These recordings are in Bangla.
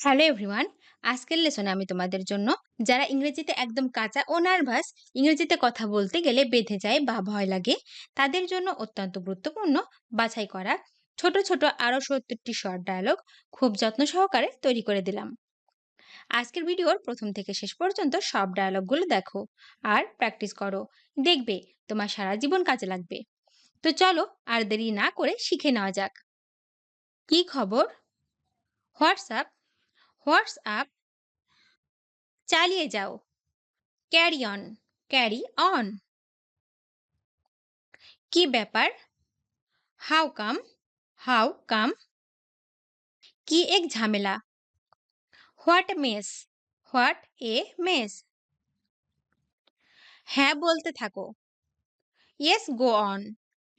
Hello everyone. আজকের লেসনে আমি তোমাদের জন্য যারা ইংরেজিতে একদম কাঁচা ও নার্ভাস, ইংরেজিতে কথা বলতে গেলে বেঁধে যায় বা ভয় লাগে, তাদের জন্য অত্যন্ত গুরুত্বপূর্ণ বাছাই করা ছোট ছোট আরও ৭০টি শর্ট ডায়ালগ খুব যত্ন সহকারে তৈরি করে দিলাম। আজকের ভিডিওর প্রথম থেকে শেষ পর্যন্ত সব ডায়ালগগুলো দেখো আর প্র্যাকটিস করো। দেখবে তোমার সারা জীবন কাজে লাগবে। তো চলো আর দেরি না করে শিখে নেওয়া যাক। কি খবর? হোয়াটসঅ্যাপ। হোয়াটসঅ্যাপ। চালিয়ে যাও। Carry on. Carry on. কি ব্যাপার? How come. How come. কি এক ঝামেলা? What a mess. What a mess. হ্যাঁ বলতে থাকো। Yes go on.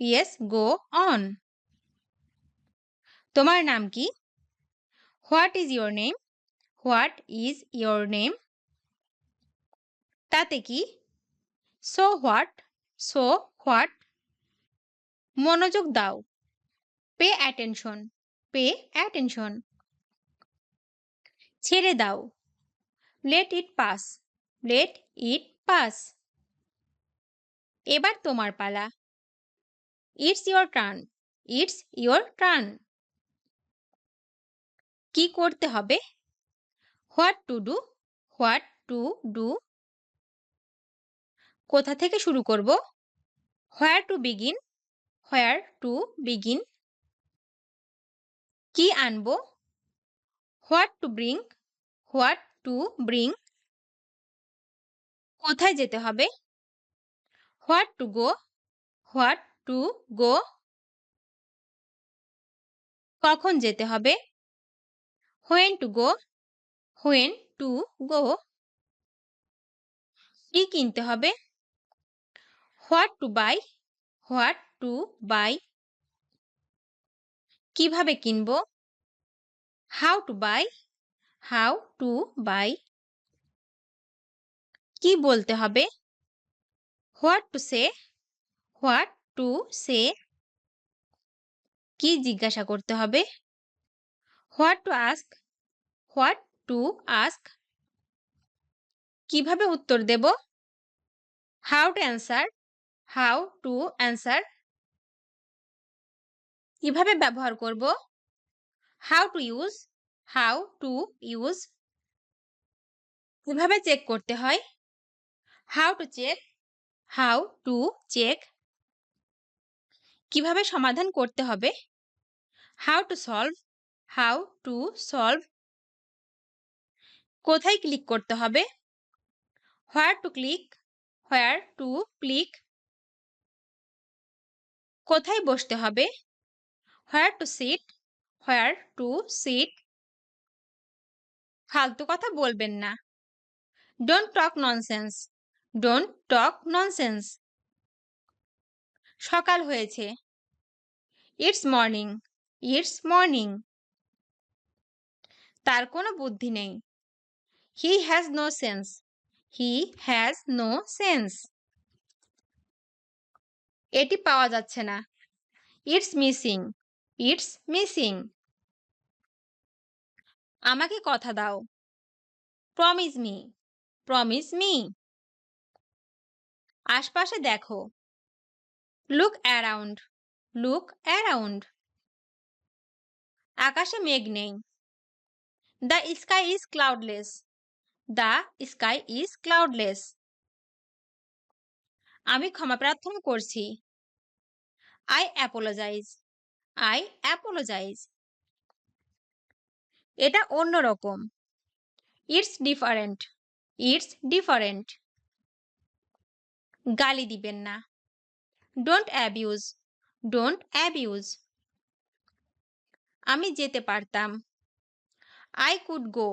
Yes go on. তোমার নাম কি? What is your name. What is your name. তাতে কি? So what. So what. মনোযোগ দাও। Pay attention. Pay attention. ছেড়ে দাও। Let it pass. Let it pass. এবার তোমার পালা। It's your turn. It's your turn. কি করতে হবে? What to do. What to do. কোথা থেকে শুরু করব? Where to begin. Where to begin. কি আনবো? What to bring. What to bring. কোথায় যেতে হবে? What to go. What to go. কখন যেতে হবে? When to go. When to go. কি কিনতে হবে? What to buy. What to buy. কিভাবে কিনবো? How to buy. How to buy. কি বলতে হবে? What to say. What to say. কি জিজ্ঞাসা করতে হবে? What to ask. What to ask. কিভাবে উত্তর দেব? How to answer. How to answer. কিভাবে ব্যবহার করব? How to use. How to use. কিভাবে চেক করতে হয়? How to check. How to check. কিভাবে সমাধান করতে হবে? How to solve. How to solve. কোথায় ক্লিক করতে হবে? Where to click. Where to click. কোথায় বসতে হবে? Where to seat. Where to sit. ফালতু কথা বলবেন না। Don't talk nonsense. Don't talk nonsense. সকাল হয়েছে। It's morning. It's morning. তার কোনো বুদ্ধি নেই। He has no sense. He has no sense. এটি পাওয়া যাচ্ছে না। It's missing. It's missing. আমাকে কথা দাও। Promise me. Promise me. আশপাশে দেখো। Look around. Look around. আকাশে মেঘ নেই। The sky is cloudless. The sky is cloudless. আমি ক্ষমা প্রার্থনা করছি। I apologize. I apologise. এটা অন্যরকম। It's different. It's different. গালি দিবেন না। Don't abuse. Don't abuse. আমি যেতে পারতাম। I could go.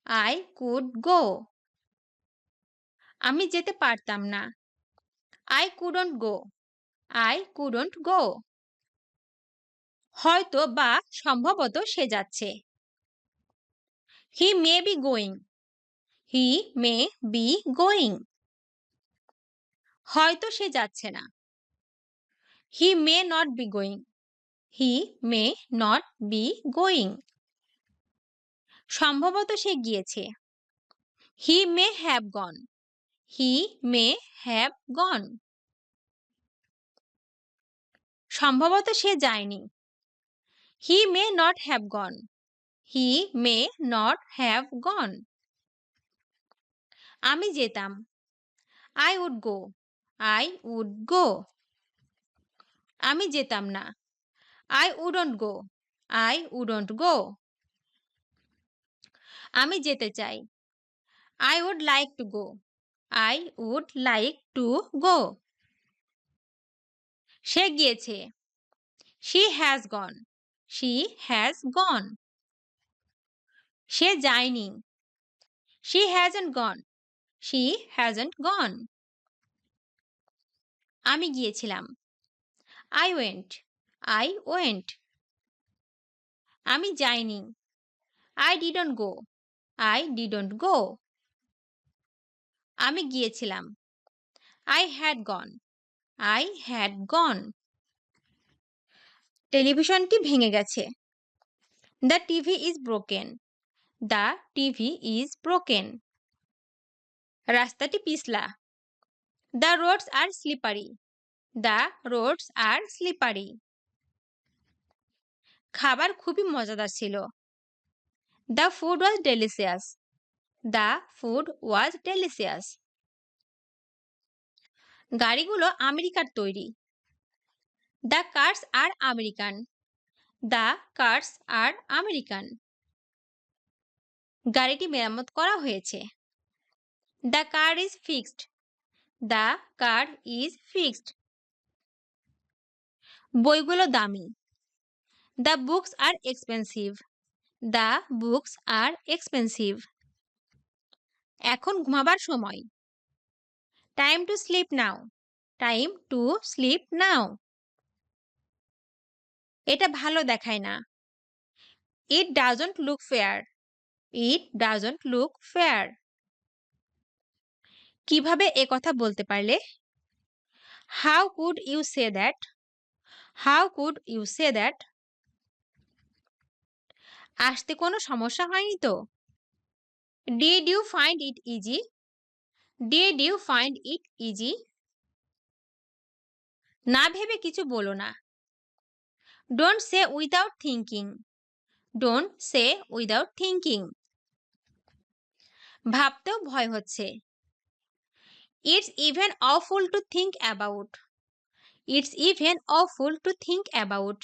I could go. আমি যেতে পারতাম না। I couldn't go. I couldn't go. হয়তো বা সম্ভবত সে যাচ্ছে। He may be going. He may be going. হয়তো সে যাচ্ছে না। He may not be going. He may not be going. সম্ভবত সে গিয়েছে। He may have gone. He may have gone. সম্ভবত সে যায়নি। He may not have gone. He may not have gone. আমি যেতাম। I would go. I would go. আমি যেতাম না। I wouldn't go. I wouldn't go. আমি যেতে চাই। I would like to go. I would like to go. সে গিয়েছে। She has gone. She has gone. সে যায়নি। She hasn't gone. She hasn't gone. আমি গিয়েছিলাম। I went. I went. আমি যাইনি। I didn't go. I didn't go. আমি গিয়েছিলাম। I had gone. I had gone. টেলিভিশনটি ভেঙে গেছে। The TV is broken. The TV is broken. রাস্তাটি পিছলা। The roads are slippery. The roads are slippery. খাবার খুবই মজাদার ছিল। The food was delicious. The food was delicious. গাড়িগুলো আমেরিকার তৈরি। The cars are American. The cars are American. গাড়িটি মেরামত করা হয়েছে। The car is fixed. The car is fixed. বইগুলো দামি। The books are expensive. The books are expensive. এখন ঘুমাবার সময়। Time to sleep now. Time to sleep now. এটা ভালো দেখায় না। It doesn't look fair. It doesn't look fair. কিভাবে এ কথা বলতে পারলে? How could you say that? How could you say that? আসতে কোনো সমস্যা হয়নি তো? Did you find it easy? Did you find it easy? না ভেবে কিছু বলো না। Don't say without thinking. Don't say without thinking. ভাবতেও ভয় হচ্ছে। It's even awful to think about. It's even awful to think about.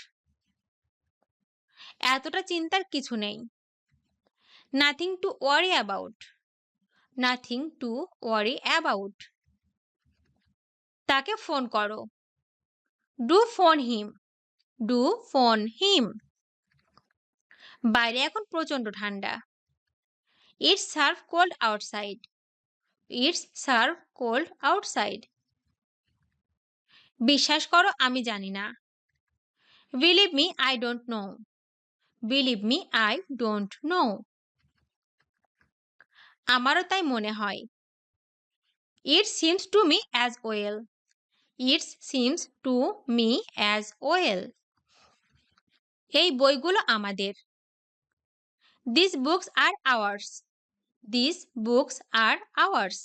এতটা চিন্তার কিছু নেই। Nothing to worry about. Nothing to worry about. তাকে ফোন করো। Do phone him. Do phone him. বাইরে এখন প্রচন্ড ঠান্ডা। It's severe cold outside. It's severe cold outside. বিশ্বাস করো আমি জানি না। Believe me I don't know. Believe me I don't know. আমারও তাই মনে হয়। It seems to me as well. It seems to me as well. এই বইগুলো আমাদের। This books are ours. This books are ours.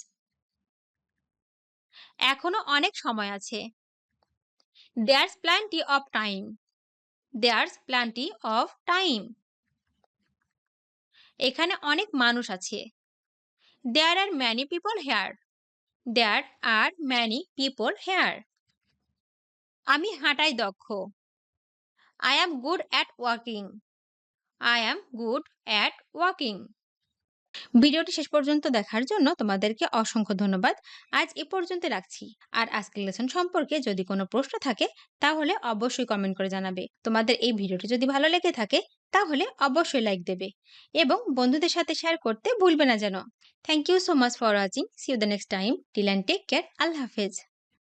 এখনো অনেক সময় আছে। There's plenty of time. There's plenty of time. এখানে অনেক মানুষ আছে। There are many people here. There are many people here. আমি হাঁটায় দক্ষ। I am good at walking. I am good at walking. ভিডিওটি শেষ পর্যন্ত দেখার জন্য তোমাদেরকে অসংখ্য ধন্যবাদ। আজ এ পর্যন্ত রাখছি। আর আজকের লেসন সম্পর্কে যদি কোনো প্রশ্ন থাকে তাহলে অবশ্যই কমেন্ট করে জানাবে। তোমাদের এই ভিডিওটি যদি ভালো লেগে থাকে তাহলে অবশ্যই লাইক দেবে এবং বন্ধুদের সাথে শেয়ার করতে ভুলবে না যেন। Thank you so much for watching. See you the next time. Till and take care. আল্লাহ হাফেজ।